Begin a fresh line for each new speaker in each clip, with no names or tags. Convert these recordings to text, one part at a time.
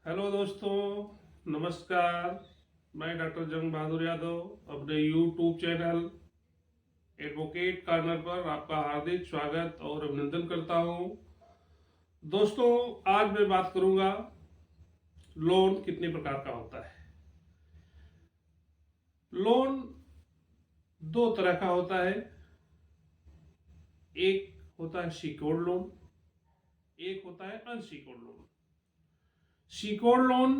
Hello दोस्तों, नमस्कार। मैं डॉक्टर जंग बहादुर यादव अपने यूट्यूब चैनल एडवोकेट कॉर्नर पर आपका हार्दिक स्वागत और अभिनंदन करता हूं। दोस्तों, आज मैं बात करूंगा लोन कितने प्रकार का होता है। लोन दो तरह का होता है। एक होता है सिक्योर्ड लोन, एक होता है अनसिक्योर्ड लोन। सिक्योर्ड लोन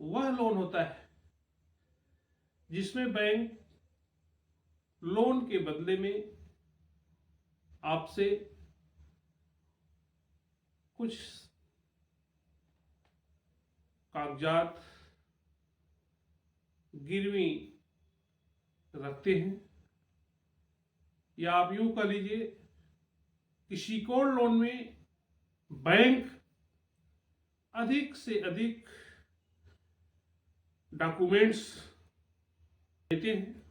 वह लोन होता है जिसमें बैंक लोन के बदले में आपसे कुछ कागजात गिरवी रखते हैं, या आप यूं कह लीजिए कि सिक्योर्ड लोन में बैंक अधिक से अधिक डॉक्यूमेंट्स देते हैं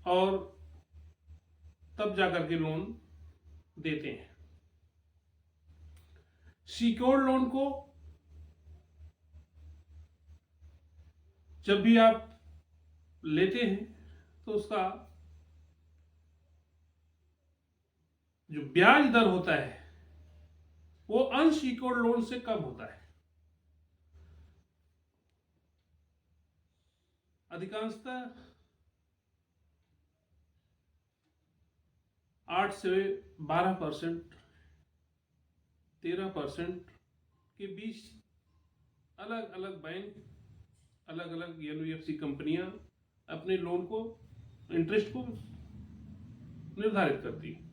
और तब जाकर के लोन देते हैं। सिक्योर्ड लोन को जब भी आप लेते हैं तो उसका जो ब्याज दर होता है वो अनसिक्योर्ड लोन से कम होता है। अधिकांशतः 8 से 12%, 13% के बीच अलग अलग बैंक, अलग अलग एनबीएफसी कंपनियां अपने लोन को, इंटरेस्ट को निर्धारित करती है।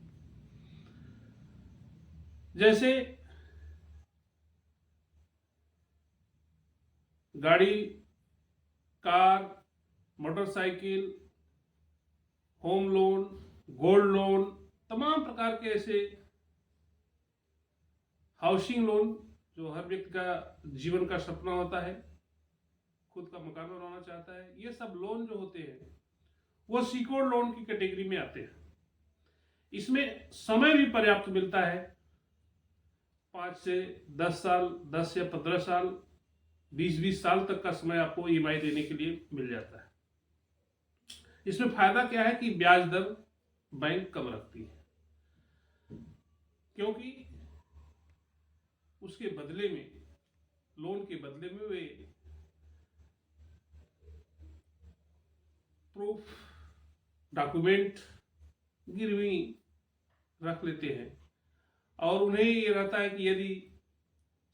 जैसे गाड़ी, car, motorcycle, home loan, gold loan, तमाम प्रकार के ऐसे हाउसिंग लोन जो हर व्यक्ति का जीवन का सपना होता है, खुद का मकान बनाना चाहता है, ये सब लोन जो होते हैं वो सिक्योर्ड लोन की कैटेगरी में आते हैं। इसमें समय भी पर्याप्त मिलता है, 5 से 10 साल, 10 या 15 साल, 20 साल तक का समय आपको ईएमआई देने के लिए मिल जाता है। इसमें फायदा क्या है कि ब्याज दर बैंक कम रखती है, क्योंकि उसके बदले में, लोन के बदले में वे प्रूफ, डॉक्यूमेंट गिरवी रख लेते हैं और उन्हें ये रहता है कि यदि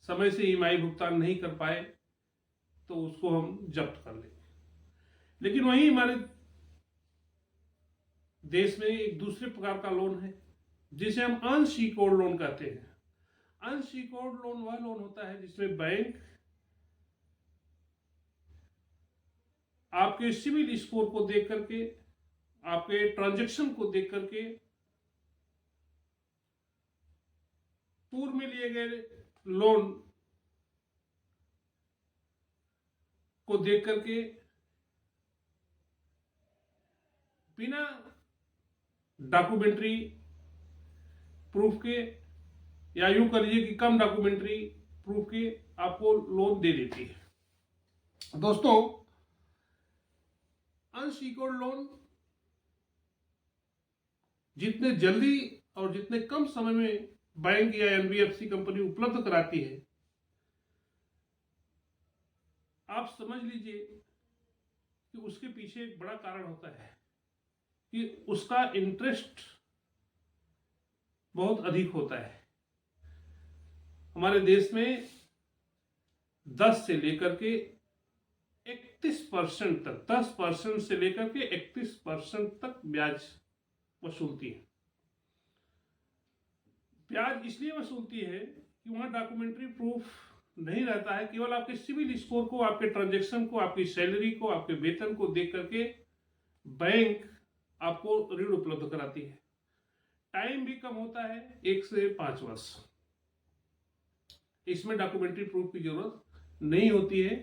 समय से ईएमआई भुगतान नहीं कर पाए तो उसको हम जब्त कर लेंगे। लेकिन वहीं हमारे देश में एक दूसरे प्रकार का लोन है जिसे हम अनसिक्योर्ड लोन कहते हैं। अनसिक्योर्ड लोन वह लोन होता है जिसमें बैंक आपके सिविल स्कोर को देख करके, आपके ट्रांजैक्शन को देख करके, पूर्व में लिए गए लोन को देख करके बिना डॉक्यूमेंट्री प्रूफ के, या यूं कर लीजिए कि कम डॉक्यूमेंट्री प्रूफ के आपको लोन दे देती है। दोस्तों, अनसिक्योर्ड लोन जितने जल्दी और जितने कम समय में बैंक या एनबीएफसी कंपनी उपलब्ध कराती है, आप समझ लीजिए कि उसके पीछे एक बड़ा कारण होता है कि उसका इंटरेस्ट बहुत अधिक होता है। हमारे देश में 10 से लेकर के 31% तक, 10% से लेकर के 31% तक ब्याज वसूलती है। ब्याज इसलिए वसूलती है कि वहां डॉक्यूमेंट्री प्रूफ नहीं रहता है, केवल आपके सिविल स्कोर को, आपके ट्रांजैक्शन को, आपकी सैलरी को, आपके वेतन को देख करके बैंक आपको ऋण उपलब्ध कराती है। टाइम भी कम होता है, 1 से 5 वर्ष। इसमें डॉक्यूमेंट्री प्रूफ की जरूरत नहीं होती है।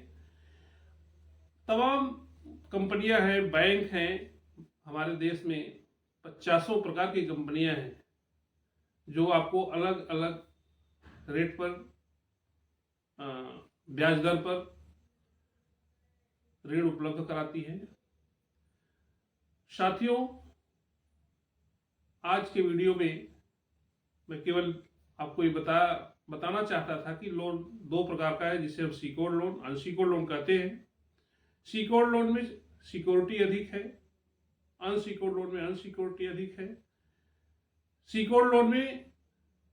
तमाम कंपनियां हैं, बैंक हैं हमारे देश में, 50 प्रकार की कंपनियां हैं जो आपको अलग अलग रेट पर, ब्याज दर पर ऋण उपलब्ध कराती है। साथियों, आज के वीडियो में मैं केवल आपको ये बताना चाहता था कि लोन दो प्रकार का है, जिसे हम सिक्योर्ड लोन, अनसिक्योर्ड लोन कहते हैं। सिक्योर्ड लोन में सिक्योरिटी अधिक है, अनसिक्योर्ड लोन में अनसिक्योरिटी अधिक है। सिक्योर्ड लोन में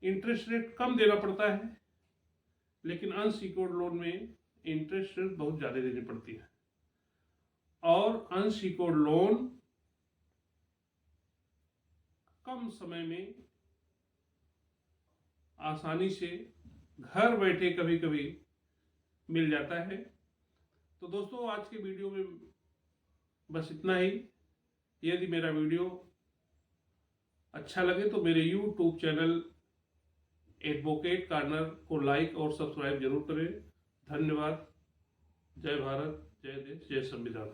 इंटरेस्ट रेट कम देना पड़ता है, लेकिन अनसिक्योर्ड लोन में इंटरेस्ट रेट बहुत ज़्यादा देनी पड़ती है। और अनसिक्योर्ड लोन कम समय में आसानी से घर बैठे कभी कभी मिल जाता है। तो दोस्तों, आज के वीडियो में बस इतना ही। यदि मेरा वीडियो अच्छा लगे तो मेरे YouTube चैनल एडवोकेट कॉर्नर को लाइक और सब्सक्राइब जरूर करें। धन्यवाद। जय भारत, जय देश, जय संविधान।